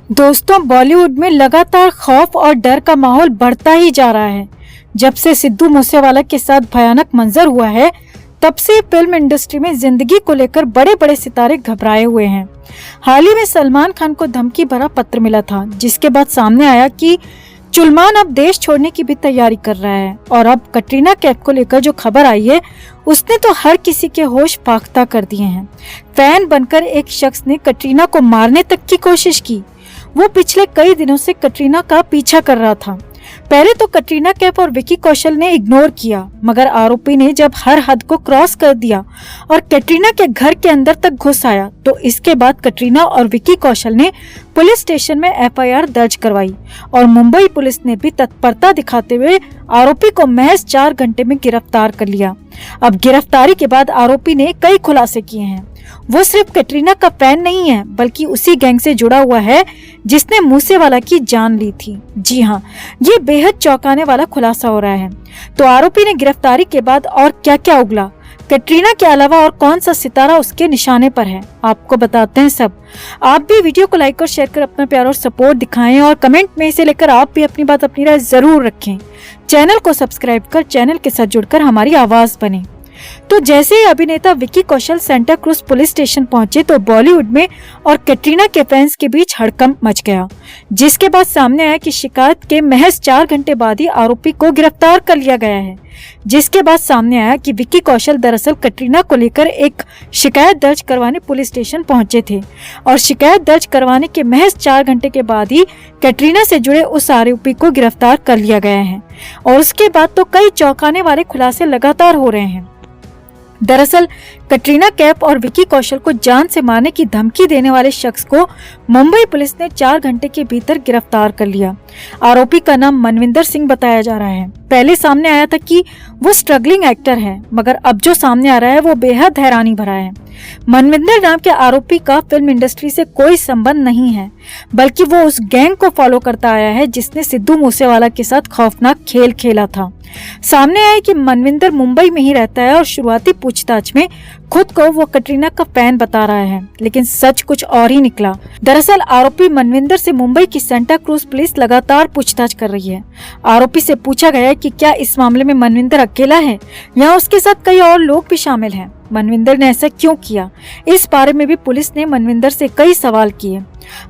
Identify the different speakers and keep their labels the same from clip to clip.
Speaker 1: दोस्तों, बॉलीवुड में लगातार खौफ और डर का माहौल बढ़ता ही जा रहा है। जब से सिद्धू मूसेवाला के साथ भयानक मंजर हुआ है, तब से फिल्म इंडस्ट्री में जिंदगी को लेकर बड़े बड़े सितारे घबराए हुए हैं। हाल ही में सलमान खान को धमकी भरा पत्र मिला था, जिसके बाद सामने आया कि सलमान अब देश छोड़ने की भी तैयारी कर रहा है। और अब कटरीना कैफ को लेकर जो खबर आई है, उसने तो हर किसी के होश फाख्ता कर दिए हैं। फैन बनकर एक शख्स ने कटरीना को मारने तक की कोशिश की। वो पिछले कई दिनों से कटरीना का पीछा कर रहा था। पहले तो कटरीना कैफ और विकी कौशल ने इग्नोर किया, मगर आरोपी ने जब हर हद को क्रॉस कर दिया और कटरीना के घर के अंदर तक घुस आया, तो इसके बाद कटरीना और विकी कौशल ने पुलिस स्टेशन में एफआईआर दर्ज करवाई और मुंबई पुलिस ने भी तत्परता दिखाते हुए आरोपी को महज 4 घंटे में गिरफ्तार कर लिया। अब गिरफ्तारी के बाद आरोपी ने कई खुलासे किए हैं। वो सिर्फ कटरीना का फैन नहीं है, बल्कि उसी गैंग से जुड़ा हुआ है जिसने मूसेवाला की जान ली थी। जी हाँ, ये बेहद चौंकाने वाला खुलासा हो रहा है। तो आरोपी ने गिरफ्तारी के बाद और क्या क्या उगला, कटरीना के अलावा और कौन सा सितारा उसके निशाने पर है, आपको बताते हैं सब। आप भी वीडियो को लाइक और शेयर कर अपना प्यार और सपोर्ट दिखाएं और कमेंट में इसे लेकर आप भी अपनी बात, अपनी राय जरूर रखें। चैनल को सब्सक्राइब कर चैनल के साथ जुड़कर हमारी आवाज बने। तो जैसे ही अभिनेता Vicky Kaushal Santa cruise police station पहुंचे, तो बॉलीवुड में और कटरीना के फैंस के बीच हड़कंप मच गया, जिसके बाद सामने आया कि शिकायत के महज 4 घंटे बाद ही आरोपी को गिरफ्तार कर लिया गया है। जिसके बाद सामने आया कि विकी कौशल दरअसल कटरीना को लेकर एक शिकायत दर्ज करवाने पुलिस स्टेशन पहुंचे थे और शिकायत दर्ज करवाने के महज 4 घंटे के बाद ही कटरीना से जुड़े उस आरोपी को गिरफ्तार कर लिया गया है। और उसके बाद तो कई चौंकाने वाले खुलासे लगातार हो रहे हैं। दरअसल कटरीना कैफ और विकी कौशल को जान से मारने की धमकी देने वाले शख्स को मुंबई पुलिस ने 4 घंटे के भीतर गिरफ्तार कर लिया। आरोपी का नाम मनविंदर सिंह बताया जा रहा है। पहले सामने आया था कि वो स्ट्रगलिंग एक्टर है, मगर अब जो सामने आ रहा है वो बेहद हैरानी भरा है। मनविंदर नाम के आरोपी का फिल्म इंडस्ट्री से कोई संबंध नहीं है, बल्कि वो उस गैंग को फॉलो करता आया है जिसने सिद्धू मूसेवाला के साथ खौफनाक खेल खेला था। सामने आया कि मनविंदर मुंबई में ही रहता है और शुरुआती पूछताछ में खुद को वो कटरीना का फैन बता रहा है, लेकिन सच कुछ और ही निकला। दरअसल आरोपी मनविंदर से मुंबई की सेंटा क्रूज पुलिस लगातार पूछताछ कर रही है। आरोपी से पूछा गया है कि क्या इस मामले में मनविंदर अकेला है या उसके साथ कई और लोग भी शामिल हैं। मनविंदर ने ऐसा क्यों किया, इस बारे में भी पुलिस ने मनविंदर से कई सवाल किए।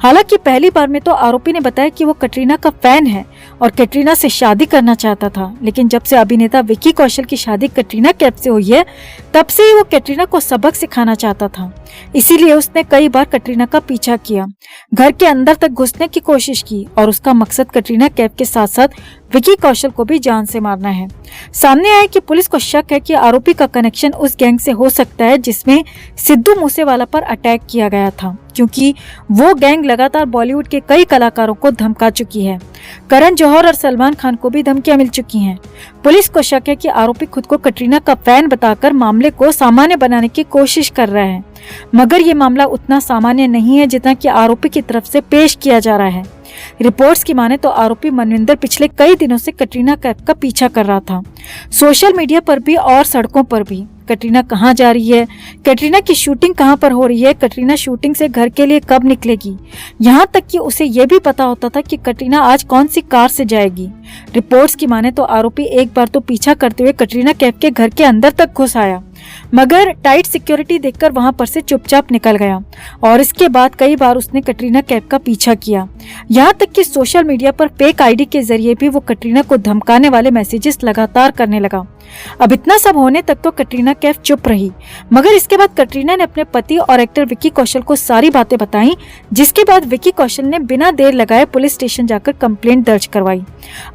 Speaker 1: हालांकि पहली बार में तो आरोपी ने बताया कि वो कटरीना का फैन है और कटरीना से शादी करना चाहता था, लेकिन जब से अभिनेता विकी कौशल की शादी कटरीना कैफ से हुई है, तब से ही वो कटरीना को सबक सिखाना चाहता था। इसीलिए उसने कई बार कटरीना का पीछा किया, घर के अंदर तक घुसने की कोशिश की और उसका मकसद कटरीना कैफ के साथ साथ विकी कौशल को भी जान से मारना है। सामने आया कि पुलिस को शक है कि आरोपी का कनेक्शन उस गैंग से हो सकता है जिसमें सिद्धू मूसेवाला पर अटैक किया गया था, क्योंकि वो गैंग लगातार बॉलीवुड के कई कलाकारों को धमका चुकी है। करण जौहर और सलमान खान को भी धमकियां मिल चुकी हैं। पुलिस को शक है कि आरोपी खुद को कटरीना का फैन बताकर मामले को सामान्य बनाने की कोशिश कर रहा है, मगर ये मामला उतना सामान्य नहीं है जितना कि आरोपी की तरफ से पेश किया जा रहा है। रिपोर्ट्स की माने तो आरोपी मनविंदर पिछले कई दिनों से कटरीना कैफ का पीछा कर रहा था, सोशल मीडिया पर भी और सड़कों पर भी। कटरीना कहाँ जा रही है, कटरीना की शूटिंग कहाँ पर हो रही है, कटरीना शूटिंग से घर के लिए कब निकलेगी, यहाँ तक कि उसे ये भी पता होता था कि कटरीना आज कौन सी कार से जाएगी। रिपोर्ट्स की माने तो आरोपी एक बार तो पीछा करते हुए कटरीना कैफ के घर के अंदर तक घुस आया, मगर टाइट सिक्योरिटी देखकर वहां पर से चुपचाप निकल गया और इसके बाद कई बार उसने कटरीना कैफ का पीछा किया। यहाँ तक कि सोशल मीडिया पर फेक आईडी के जरिए भी वो कटरीना को धमकाने वाले मैसेजेस लगातार करने लगा। अब इतना सब होने तक तो कटरीना कैफ चुप रही, मगर इसके बाद कटरीना ने अपने पति और एक्टर विकी कौशल को सारी बातें बताई, जिसके बाद विकी कौशल ने बिना देर लगाए पुलिस स्टेशन जाकर कंप्लेंट दर्ज करवाई।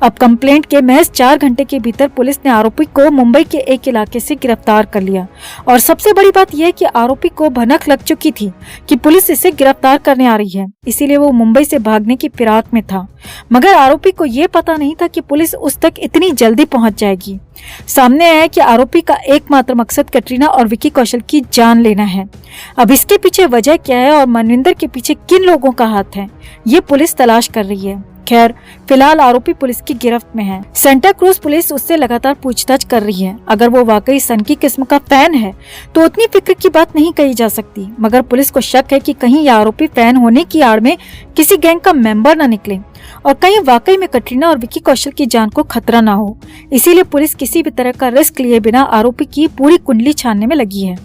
Speaker 1: अब कंप्लेंट के महज 4 घंटे के भीतर पुलिस ने आरोपी को मुंबई के एक इलाके से गिरफ्तार कर लिया और सबसे बड़ी बात यह है कि आरोपी को भनक लग चुकी थी कि पुलिस इसे गिरफ्तार करने आ रही है, इसीलिए वो मुंबई से भागने की फिराक में था। मगर आरोपी को ये पता नहीं था कि पुलिस उस तक इतनी जल्दी पहुंच जाएगी। सामने आया कि आरोपी का एकमात्र मकसद कटरीना और विकी कौशल की जान लेना है। अब इसके पीछे वजह क्या है और मनविंदर के पीछे किन लोगों का हाथ है, ये पुलिस तलाश कर रही है। खैर फिलहाल आरोपी पुलिस की गिरफ्त में है। सेंटा क्रूज पुलिस उससे लगातार पूछताछ कर रही है। अगर वो वाकई सन की किस्म का फैन है तो उतनी फिक्र की बात नहीं कही जा सकती, मगर पुलिस को शक है कि कहीं यह आरोपी फैन होने की आड़ में किसी गैंग का मेंबर न निकले और कहीं वाकई में कटरीना और विकी कौशल की जान को खतरा ना हो। इसीलिए पुलिस किसी भी तरह का रिस्क लिए बिना आरोपी की पूरी कुंडली छानने में लगी है।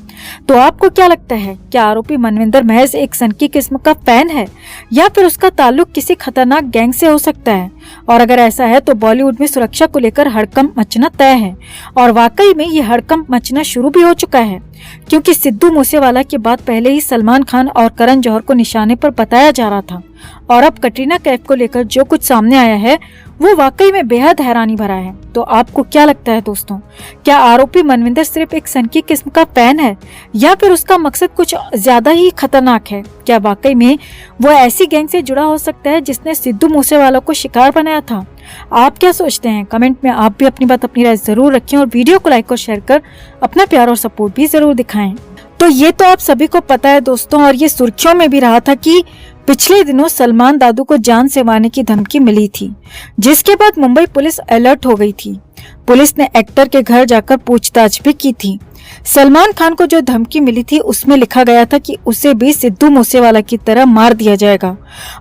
Speaker 1: तो आपको क्या लगता है, क्या आरोपी मनविंदर महज एक सनकी किस्म का फैन है या फिर उसका ताल्लुक किसी खतरनाक गैंग से हो सकता है? और अगर ऐसा है तो बॉलीवुड में सुरक्षा को लेकर हड़कंप मचना तय है और वाकई में ये हड़कंप मचना शुरू भी हो चुका है, क्योंकि सिद्धू मूसेवाला के बाद पहले ही सलमान खान और करण जौहर को निशाने पर बताया जा रहा था और अब कटरीना कैफ को लेकर जो कुछ सामने आया है वो वाकई में बेहद हैरानी भरा है। तो आपको क्या लगता है दोस्तों, क्या आरोपी मनविंदर सिर्फ एक सनकी किस्म का फैन है या फिर उसका मकसद कुछ ज्यादा ही खतरनाक है? क्या वाकई में वो ऐसी गैंग से जुड़ा हो सकता है जिसने सिद्धू मूसेवाला को शिकार बनाया था? आप क्या सोचते हैं? कमेंट में आप भी अपनी बात, अपनी राय जरूर रखें और वीडियो को लाइक और शेयर कर अपना प्यार और सपोर्ट भी जरूर दिखाएं। तो ये तो आप सभी को पता है दोस्तों, और ये सुर्खियों में भी रहा था कि पिछले दिनों सलमान दादू को जान से मारने की धमकी मिली थी, जिसके बाद मुंबई पुलिस अलर्ट हो गई थी। पुलिस ने एक्टर के घर जाकर पूछताछ भी की थी। सलमान खान को जो धमकी मिली थी उसमें लिखा गया था कि उसे भी सिद्धू मूसेवाला की तरह मार दिया जाएगा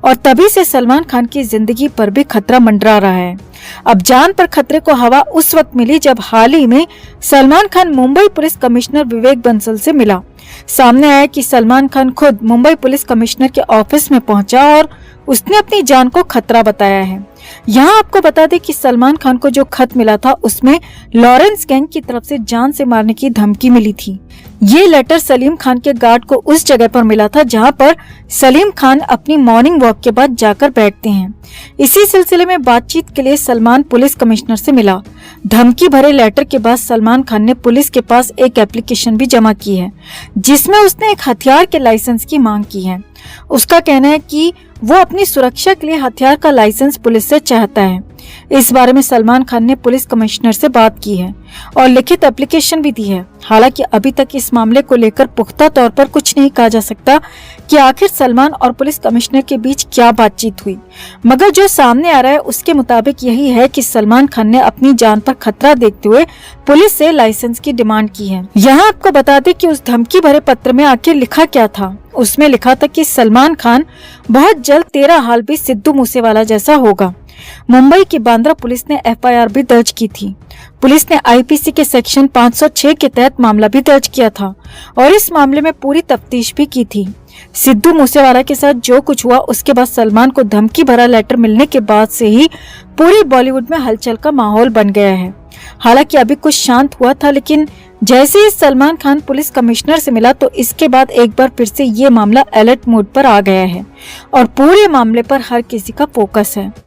Speaker 1: और तभी से सलमान खान की जिंदगी पर भी खतरा मंडरा रहा है। अब जान पर खतरे को हवा उस वक्त मिली जब हाल ही में सलमान खान मुंबई पुलिस कमिश्नर विवेक बंसल से मिला। सामने आया कि सलमान खान खुद मुंबई पुलिस कमिश्नर के ऑफिस में पहुंचा और उसने अपनी जान को खतरा बताया है। यहाँ आपको बता दें कि सलमान खान को जो खत मिला था उसमें लॉरेंस गैंग की तरफ से जान से मारने की धमकी मिली थी। ये लेटर सलीम खान के गार्ड को उस जगह पर मिला था जहाँ पर सलीम खान अपनी मॉर्निंग वॉक के बाद जाकर बैठते हैं। इसी सिलसिले में बातचीत के लिए सलमान पुलिस कमिश्नर से मिला। धमकी भरे लेटर के बाद सलमान खान ने पुलिस के पास एक एप्लीकेशन भी जमा की है, जिसमें उसने एक हथियार के लाइसेंस की मांग की है। उसका कहना है कि वो अपनी सुरक्षा के लिए हथियार का लाइसेंस पुलिस से चाहता है। इस बारे में सलमान खान ने पुलिस कमिश्नर से बात की है और लिखित एप्लीकेशन भी दी है। हालांकि अभी तक इस मामले को लेकर पुख्ता तौर पर कुछ नहीं कहा जा सकता कि आखिर सलमान और पुलिस कमिश्नर के बीच क्या बातचीत हुई, मगर जो सामने आ रहा है उसके मुताबिक यही है कि सलमान खान ने अपनी जान पर खतरा देखते हुए पुलिस से लाइसेंस की डिमांड की है। यहाँ आपको बता दें कि उस धमकी भरे पत्र में आखिर लिखा क्या था। उसमें लिखा था कि सलमान खान बहुत जल्द तेरा हाल भी सिद्धू मूसेवाला जैसा होगा। मुंबई की बांद्रा पुलिस ने एफआईआर भी दर्ज की थी। पुलिस ने आईपीसी के सेक्शन 506 के तहत मामला भी दर्ज किया था और इस मामले में पूरी तफ्तीश भी की थी। सिद्धू मूसेवाला के साथ जो कुछ हुआ उसके बाद सलमान को धमकी भरा लेटर मिलने के बाद से ही पूरी बॉलीवुड में हलचल का माहौल बन गया है। हालांकि अभी कुछ शांत हुआ था, लेकिन जैसे ही सलमान खान पुलिस कमिश्नर से मिला तो इसके बाद एक बार फिर से ये मामला अलर्ट मोड पर आ गया है और पूरे मामले पर हर किसी का फोकस है।